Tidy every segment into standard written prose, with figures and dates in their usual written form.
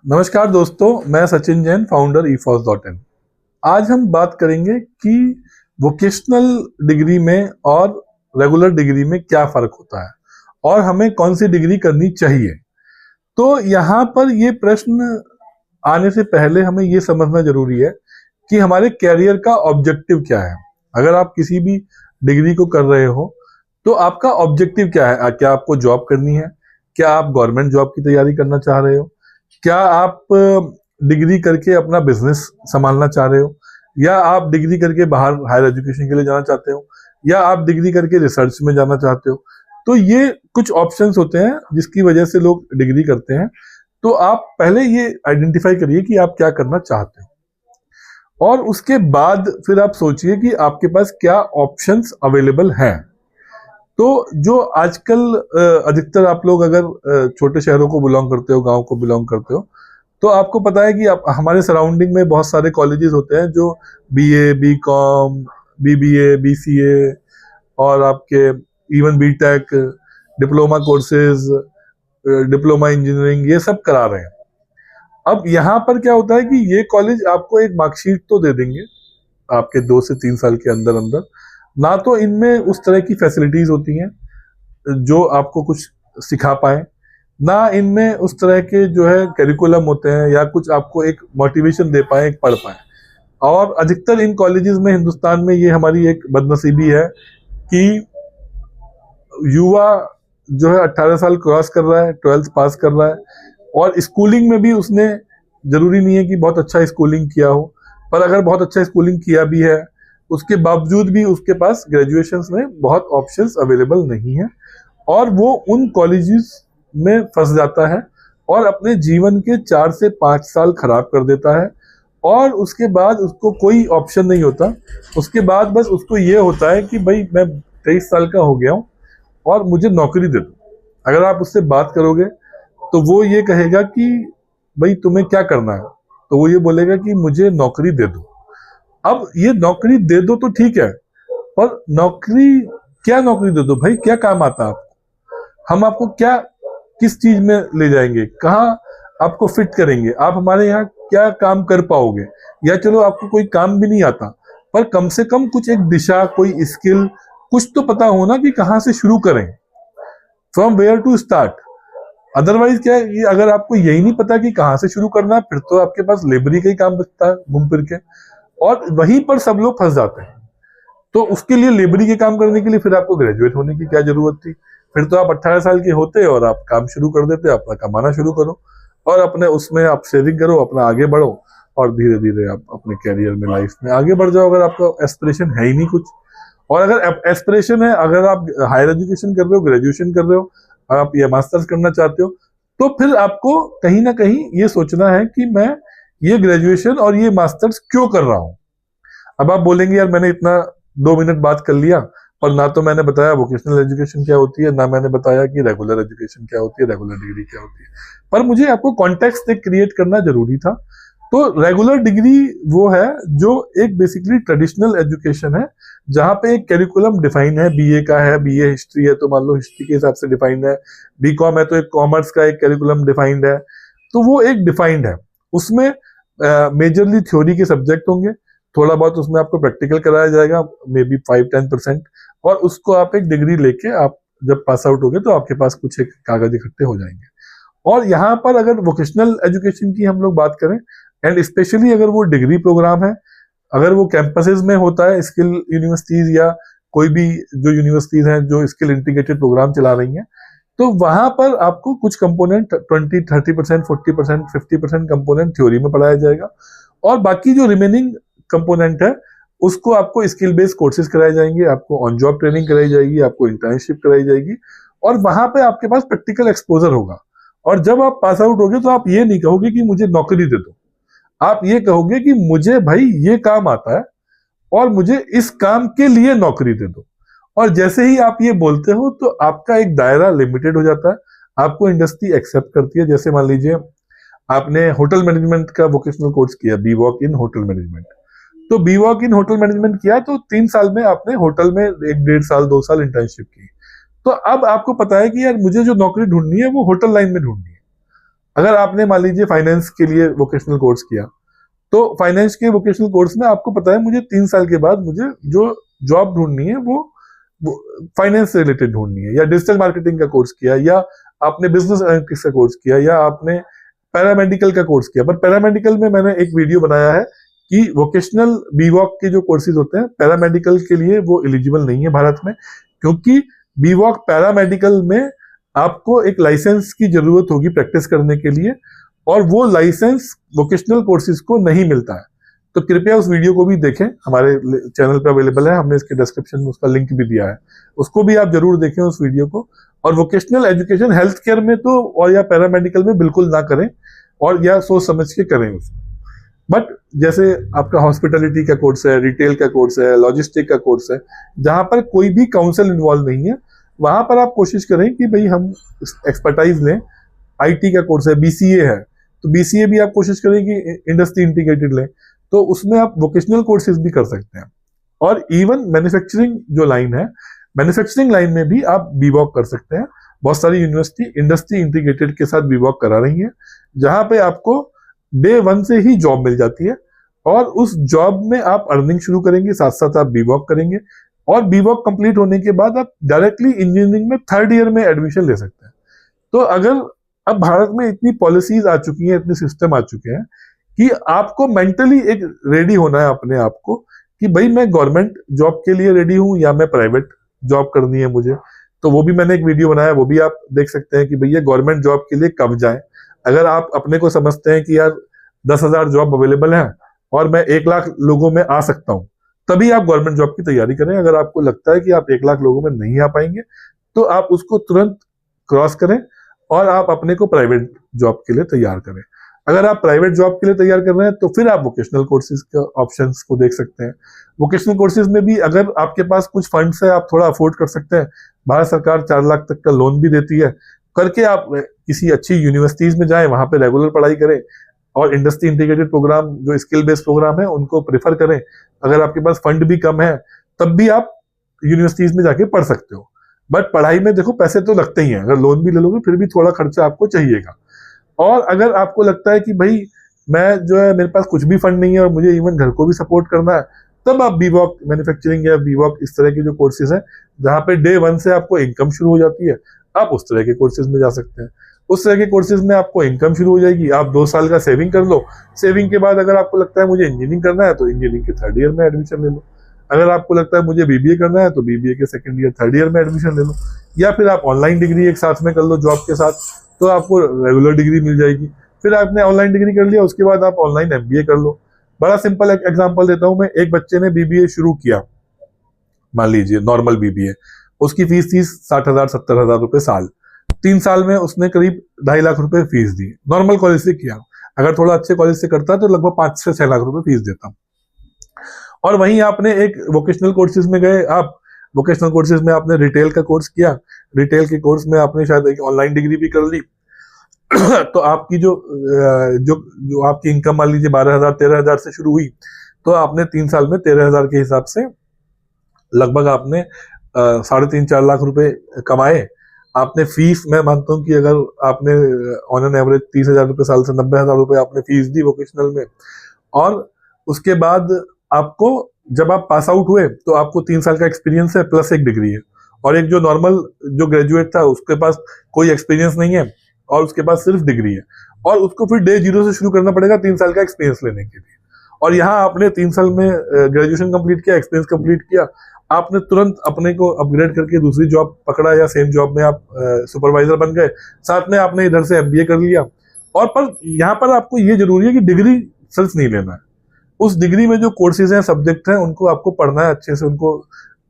नमस्कार दोस्तों, मैं सचिन जैन, फाउंडर eForce.in। आज हम बात करेंगे कि वोकेशनल डिग्री में और रेगुलर डिग्री में क्या फ़र्क होता है और हमें कौन सी डिग्री करनी चाहिए। तो यहाँ पर ये प्रश्न आने से पहले हमें ये समझना ज़रूरी है कि हमारे कैरियर का ऑब्जेक्टिव क्या है। अगर आप किसी भी डिग्री को कर रहे हो तो आपका ऑब्जेक्टिव क्या है? क्या आपको जॉब करनी है? क्या आप गवर्नमेंट जॉब की तैयारी करना चाह रहे हो? क्या आप डिग्री करके अपना बिजनेस संभालना चाह रहे हो, या आप डिग्री करके बाहर हायर एजुकेशन के लिए जाना चाहते हो, या आप डिग्री करके रिसर्च में जाना चाहते हो? तो ये कुछ ऑप्शंस होते हैं जिसकी वजह से लोग डिग्री करते हैं। तो आप पहले ये आइडेंटिफाई करिए कि आप क्या करना चाहते हो और उसके बाद फिर आप सोचिए कि आपके पास क्या ऑप्शंस अवेलेबल हैं। तो जो आजकल अधिकतर आप लोग अगर छोटे शहरों को बिलोंग करते हो, गांव को बिलोंग करते हो, तो आपको पता है कि हमारे सराउंडिंग में बहुत सारे कॉलेजेस होते हैं जो बीए, बीकॉम, बीबीए, बीसीए और आपके even B Tech, diploma courses, diploma engineering, ये सब करा रहे हैं। अब यहाँ पर क्या होता है कि ये कॉलेज आपको एक मार्कशीट तो दे देंगे आपके 2 से 3 साल के अंदर अंदर। ना तो इनमें उस तरह की फैसिलिटीज होती हैं जो आपको कुछ सिखा पाए, ना इनमें उस तरह के जो है करिकुलम होते हैं या कुछ आपको एक मोटिवेशन दे पाए, एक पढ़ पाए। और अधिकतर इन कॉलेजेस में हिंदुस्तान में ये हमारी एक बदनसीबी है कि युवा जो है 18 साल क्रॉस कर रहा है, 12th पास कर रहा है, और स्कूलिंग में भी उसने, जरूरी नहीं है कि बहुत अच्छा स्कूलिंग किया हो, पर अगर बहुत अच्छा स्कूलिंग किया भी है उसके बावजूद भी उसके पास ग्रेजुएशंस में बहुत ऑप्शंस अवेलेबल नहीं है, और वो उन कॉलेजेस में फंस जाता है और अपने जीवन के 4 से 5 साल खराब कर देता है। और उसके बाद उसको कोई ऑप्शन नहीं होता। उसके बाद बस उसको ये होता है कि भाई मैं 23 साल का हो गया हूँ और मुझे नौकरी दे दो। अगर आप उससे बात करोगे तो वो ये कहेगा कि भाई तुम्हें क्या करना है, तो वो ये बोलेगा कि मुझे नौकरी दे दो। अब ये नौकरी दे दो तो ठीक है, पर नौकरी, क्या नौकरी दे दो भाई? क्या काम आता है आपको? हम आपको क्या, किस चीज में ले जाएंगे, कहाँ आपको फिट करेंगे, आप हमारे यहाँ क्या काम कर पाओगे? या चलो आपको कोई काम भी नहीं आता, पर कम से कम कुछ एक दिशा, कोई स्किल, कुछ तो पता हो ना कि कहाँ से शुरू करें, from where to start. Otherwise क्या है कि अगर आपको यही नहीं पता कि कहाँ से शुरू करना है, फिर तो आपके पास लेबरी का ही काम बचता है घूम फिर के, और वहीं पर सब लोग फंस जाते हैं। तो उसके लिए लेबरी के काम करने के लिए फिर आपको ग्रेजुएट होने की क्या जरूरत थी? फिर तो आप 18 साल के होते और आप काम शुरू कर देते, अपना कमाना शुरू करो और अपने उसमें आप सेविंग करो, अपना आगे बढ़ो, और धीरे धीरे आप अपने कैरियर में, लाइफ में आगे बढ़ जाओ। अगर आपका एस्पिरेशन है ही नहीं कुछ, और अगर एस्पिरेशन है, अगर आप हायर एजुकेशन कर रहे हो, ग्रेजुएशन कर रहे हो, आप ये मास्टर्स करना चाहते हो, तो फिर आपको कहीं ना कहीं ये सोचना है कि मैं ये ग्रेजुएशन और ये मास्टर्स क्यों कर रहा हूं। अब आप बोलेंगे यार मैंने इतना 2 मिनट बात कर लिया, पर ना तो मैंने बताया वोकेशनल एजुकेशन क्या होती है, ना मैंने बताया कि रेगुलर एजुकेशन क्या होती है, रेगुलर डिग्री क्या होती है। पर मुझे आपको कॉन्टेक्स्ट एक क्रिएट करना जरूरी था। तो रेगुलर डिग्री वो है जो एक बेसिकली ट्रेडिशनल एजुकेशन है, जहाँ पे एक करिकुलम डिफाइन है। बीए का है, बीए हिस्ट्री है तो मान लो हिस्ट्री के हिसाब से डिफाइंड है, बीकॉम है तो एक कॉमर्स का एक करिकुलम डिफाइंड है। तो वो एक डिफाइंड है, उसमें मेजरली थ्योरी के सब्जेक्ट होंगे, थोड़ा बहुत उसमें आपको प्रैक्टिकल कराया जाएगा, मे बी 5-10%, और उसको आप एक डिग्री लेके आप जब पास आउट होगे तो आपके पास कुछ एक कागज इकट्ठे हो जाएंगे। और यहाँ पर अगर वोकेशनल एजुकेशन की हम लोग बात करें, एंड स्पेशली अगर वो डिग्री प्रोग्राम है, अगर वो कैंपसेस में होता है, स्किल यूनिवर्सिटीज या कोई भी जो यूनिवर्सिटीज हैं जो स्किल इंटीग्रेटेड प्रोग्राम चला रही हैं, तो वहां पर आपको कुछ कंपोनेंट 20-30%, 40%, 50% कंपोनेंट थ्योरी में पढ़ाया जाएगा, और बाकी जो रिमेनिंग कंपोनेंट है उसको आपको स्किल बेस्ड कोर्सेज कराए जाएंगे, आपको ऑन जॉब ट्रेनिंग कराई जाएगी, आपको इंटर्नशिप कराई जाएगी, और वहां पे आपके पास प्रैक्टिकल एक्सपोजर होगा। और जब आप पास आउट होगे तो आप ये नहीं कहोगे कि मुझे नौकरी दे दो, आप ये कहोगे कि मुझे भाई ये काम आता है और मुझे इस काम के लिए नौकरी दे दो। और जैसे ही आप ये बोलते हो तो आपका एक दायरा लिमिटेड हो जाता है, आपको इंडस्ट्री एक्सेप्ट करती है। जैसे मान लीजिए आपने होटल मैनेजमेंट का वोकेशनल कोर्स किया, B Voc in hotel management, तो B Voc in hotel management किया तो 3 साल में आपने होटल में 1-1.5 साल 2 साल इंटर्नशिप की। तो अब आपको पता है कि यार मुझे जो नौकरी ढूंढनी है वो होटल लाइन में ढूंढनी है। अगर आपने मान लीजिए फाइनेंस के लिए वोकेशनल कोर्स किया, तो फाइनेंस के वोकेशनल कोर्स में आपको पता है मुझे 3 साल के बाद मुझे जो जॉब ढूंढनी है वो फाइनेंस से रिलेटेड ढूंढनी है, या डिजिटल मार्केटिंग का कोर्स किया, या आपने बिजनेस एनालिटिक्स का कोर्स किया, या आपने पैरामेडिकल का कोर्स किया। पर पैरामेडिकल में मैंने एक वीडियो बनाया है कि वोकेशनल बीवॉक के जो कोर्सेज होते हैं पैरामेडिकल के लिए वो एलिजिबल नहीं है भारत में, क्योंकि बीवॉक पैरामेडिकल में आपको एक लाइसेंस की जरूरत होगी प्रैक्टिस करने के लिए, और वो लाइसेंस वोकेशनल कोर्सेज को नहीं मिलता है। तो कृपया उस वीडियो को भी देखें, हमारे चैनल पे अवेलेबल है, हमने इसके डिस्क्रिप्शन में उसका लिंक भी दिया है, उसको भी आप जरूर देखें उस वीडियो को। और वोकेशनल एजुकेशन हेल्थ केयर में तो और या पैरामेडिकल में बिल्कुल ना करें, और या सोच समझ के करें उसको। बट जैसे आपका हॉस्पिटलिटी का कोर्स है, रिटेल का कोर्स है, लॉजिस्टिक का कोर्स है, जहां पर कोई भी काउंसिल इन्वॉल्व नहीं है, वहां पर आप कोशिश करें कि भाई हम एक्सपर्टाइज लें। आईटी का कोर्स है, बीसीए है, तो बीसीए भी आप कोशिश करें कि इंडस्ट्री इंटीग्रेटेड लें, तो उसमें आप वोकेशनल कोर्सेज भी कर सकते हैं। और इवन मैन्युफैक्चरिंग जो लाइन है, मैन्युफैक्चरिंग लाइन में भी आप बीवॉक कर सकते हैं। बहुत सारी यूनिवर्सिटी इंडस्ट्री इंटीग्रेटेड के साथ बीवॉक करा रही है, जहां पे आपको डे 1 से ही जॉब मिल जाती है, और उस जॉब में आप अर्निंग शुरू करेंगे, साथ साथ आप बीवॉक करेंगे, और बीवॉक कंप्लीट होने के बाद आप डायरेक्टली इंजीनियरिंग में 3rd ईयर में एडमिशन ले सकते हैं। तो अगर अब भारत में इतनी पॉलिसीज आ चुकी हैं, इतने सिस्टम आ चुके हैं कि आपको मेंटली एक रेडी होना है अपने आप को कि भाई मैं गवर्नमेंट जॉब के लिए रेडी हूं या मैं प्राइवेट जॉब करनी है मुझे। तो वो भी मैंने एक वीडियो बनाया, वो भी आप देख सकते हैं कि भैया गवर्नमेंट जॉब के लिए कब जाएं। अगर आप अपने को समझते हैं कि यार 10,000 जॉब अवेलेबल है और मैं 1 लाख लोगों में आ सकता हूं, तभी आप गवर्नमेंट जॉब की तैयारी करें। अगर आपको लगता है कि आप 1 लाख लोगों में नहीं आ पाएंगे, तो आप उसको तुरंत क्रॉस करें और आप अपने को प्राइवेट जॉब के लिए तैयार करें। अगर आप प्राइवेट जॉब के लिए तैयार कर रहे हैं, तो फिर आप वोकेशनल कोर्सेज के ऑप्शंस को देख सकते हैं। वोकेशनल कोर्सेज में भी अगर आपके पास कुछ फंड्स है, आप थोड़ा अफोर्ड कर सकते हैं। भारत सरकार 4 लाख तक का लोन भी देती है, करके आप किसी अच्छी यूनिवर्सिटीज में जाएं, वहां पे रेगुलर पढ़ाई करें, और इंडस्ट्री इंटीग्रेटेड प्रोग्राम जो स्किल बेस्ड प्रोग्राम है उनको प्रेफर करें। अगर आपके पास फंड भी कम है, तब भी आप यूनिवर्सिटीज में जाके पढ़ सकते हो। बट पढ़ाई में देखो पैसे तो लगते ही हैं, अगर लोन भी ले लोगे फिर भी थोड़ा खर्चा आपको चाहिएगा। और अगर आपको लगता है कि भाई मैं जो है मेरे पास कुछ भी फंड नहीं है और मुझे इवन घर को भी सपोर्ट करना है, तब आप बीवॉक मैन्युफैक्चरिंग या बीवॉक इस तरह के जो कोर्सेज हैं जहां पे डे 1 से आपको इनकम शुरू हो जाती है, आप उस तरह के कोर्सेज में जा सकते हैं। उस तरह के कोर्सेज में आपको इनकम शुरू हो जाएगी, आप 2 साल का सेविंग कर लो। सेविंग के बाद अगर आपको लगता है मुझे इंजीनियरिंग करना है, तो इंजीनियरिंग के 3rd ईयर में एडमिशन ले लो। अगर आपको लगता है मुझे बीबीए करना है, तो बीबीए के 2nd ईयर 3rd ईयर में एडमिशन ले लो। या फिर आप ऑनलाइन डिग्री एक साथ में कर लो जॉब के साथ, तो आपको रेगुलर डिग्री मिल जाएगी। फिर आपने ऑनलाइन डिग्री कर लिया, उसके बाद आप ऑनलाइन एमबीए कर लो। बड़ा सिंपल एक एग्जांपल देता हूं मैं। एक बच्चे ने बीबीए शुरू किया, मान लीजिए नॉर्मल बीबीए, उसकी फीस थी 60,000 70,000 रुपए साल। 3 साल में उसने करीब 2.5 लाख रुपए फीस दी, नॉर्मल कॉलेज से किया। अगर थोड़ा अच्छे कॉलेज से करता तो लगभग 5 से 6 लाख रुपए फीस देता। और वहीं आपने एक वोकेशनल कोर्सेज में गए, आप वोकेशनल कोर्सेज में आपने रिटेल का कोर्स किया, रिटेल के कोर्स में आपने शायद एक ऑनलाइन डिग्री भी कर ली। तो आपकी जो आपकी इनकम मान लीजिए 12,000 13,000 से शुरू हुई, तो आपने 3 साल में 13,000 के हिसाब से लगभग आपने 3.5-4 लाख रुपए कमाए। आपने फीस, मैं मानता हूं कि अगर आपने ऑन एन एवरेज 30,000 रुपए साल से 90,000 रुपए आपने फीस दी वोकेशनल में, और उसके बाद आपको जब आप पास आउट हुए तो आपको 3 साल का एक्सपीरियंस है प्लस एक डिग्री है। और एक जो नॉर्मल जो ग्रेजुएट था उसके पास कोई एक्सपीरियंस नहीं है और उसके पास सिर्फ डिग्री है, और उसको फिर डे 0 से शुरू करना पड़ेगा 3 साल का एक्सपीरियंस लेने के लिए। और यहाँ आपने 3 साल में ग्रेजुएशन कंप्लीट किया, एक्सपीरियंस कंप्लीट किया, आपने तुरंत अपने को अपग्रेड करके दूसरी जॉब पकड़ा, या सेम जॉब में आप सुपरवाइजर बन गए, साथ में आपने इधर से एमबीए कर लिया। और पर यहाँ पर आपको ये जरूरी है कि डिग्री सिर्फ नहीं लेना है, उस डिग्री में जो कोर्सेज हैं, सब्जेक्ट हैं, उनको आपको पढ़ना है अच्छे से, उनको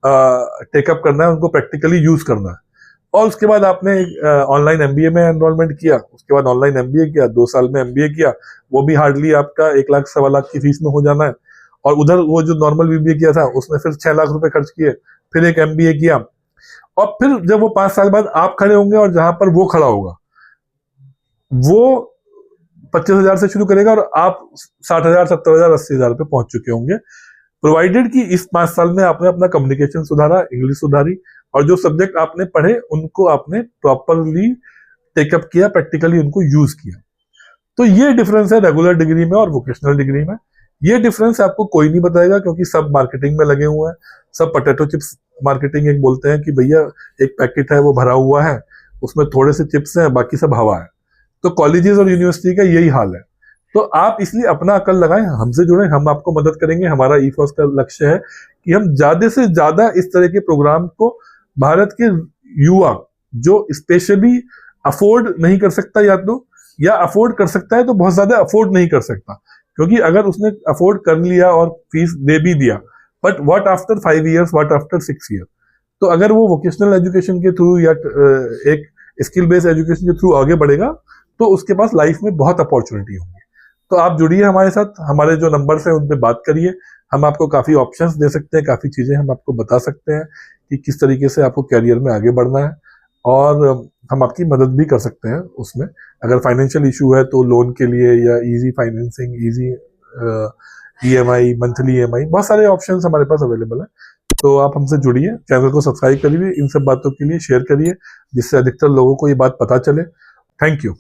टेकअप करना है, उनको प्रैक्टिकली यूज करना है। और उसके बाद आपने ऑनलाइन एमबीए में एनरोलमेंट किया, उसके बाद ऑनलाइन एमबीए किया, 2 साल में एमबीए किया, वो भी हार्डली आपका 1 लाख 1.25 लाख की फीस में हो जाना है। और उधर वो जो नॉर्मल बीबीए किया था उसमें फिर 6 लाख रुपए खर्च किए, फिर एक एमबीए किया, और फिर जब वो 5 साल बाद आप खड़े होंगे और जहां पर वो खड़ा होगा वो 25,000 से शुरू करेगा और आप 60,000 70,000 80,000 पे पहुंच चुके होंगे, प्रोवाइडेड कि इस 5 साल में आपने अपना कम्युनिकेशन सुधारा, इंग्लिश सुधारी, और जो सब्जेक्ट आपने पढ़े उनको आपने प्रॉपरली टेकअप किया, प्रैक्टिकली उनको यूज किया। तो ये डिफरेंस है रेगुलर डिग्री में और वोकेशनल डिग्री में। ये डिफरेंस आपको कोई नहीं बताएगा, क्योंकि सब मार्केटिंग में लगे हुए हैं। सब पोटैटो चिप्स मार्केटिंग एक बोलते हैं कि भैया एक पैकेट है वो भरा हुआ है, उसमें थोड़े से चिप्स हैं, बाकी सब हवा है। तो कॉलेजेस और यूनिवर्सिटी का यही हाल है। तो आप इसलिए अपना अकल लगाएं, हमसे जुड़ें, हम आपको मदद करेंगे। हमारा ईफॉस का लक्ष्य है कि हम ज्यादा से ज्यादा इस तरह के प्रोग्राम को भारत के युवा जो स्पेशली अफोर्ड नहीं कर सकता, या अफोर्ड कर सकता है तो बहुत ज्यादा अफोर्ड नहीं कर सकता, क्योंकि अगर उसने अफोर्ड कर लिया और फीस दे भी दिया, but what after 5 years, what after 6 year. तो अगर वो वोकेशनल एजुकेशन के थ्रू या एक स्किल बेस्ड एजुकेशन के थ्रू आगे बढ़ेगा तो उसके पास लाइफ में बहुत अपॉर्चुनिटी होंगी। तो आप जुड़िए हमारे साथ, हमारे जो नंबर्स हैं उन पे बात करिए। हम आपको काफी ऑप्शंस दे सकते हैं, काफी चीजें हम आपको बता सकते हैं कि किस तरीके से आपको कैरियर में आगे बढ़ना है, और हम आपकी मदद भी कर सकते हैं उसमें। अगर फाइनेंशियल इशू है तो लोन के लिए या easy financing, easy EMI, monthly EMI, बहुत सारे ऑप्शंस हमारे पास अवेलेबल है। तो आप हमसे जुड़िए, चैनल को सब्सक्राइब करिए, इन सब बातों के लिए शेयर करिए, जिससे अधिकतर लोगों को ये बात पता चले। Thank you.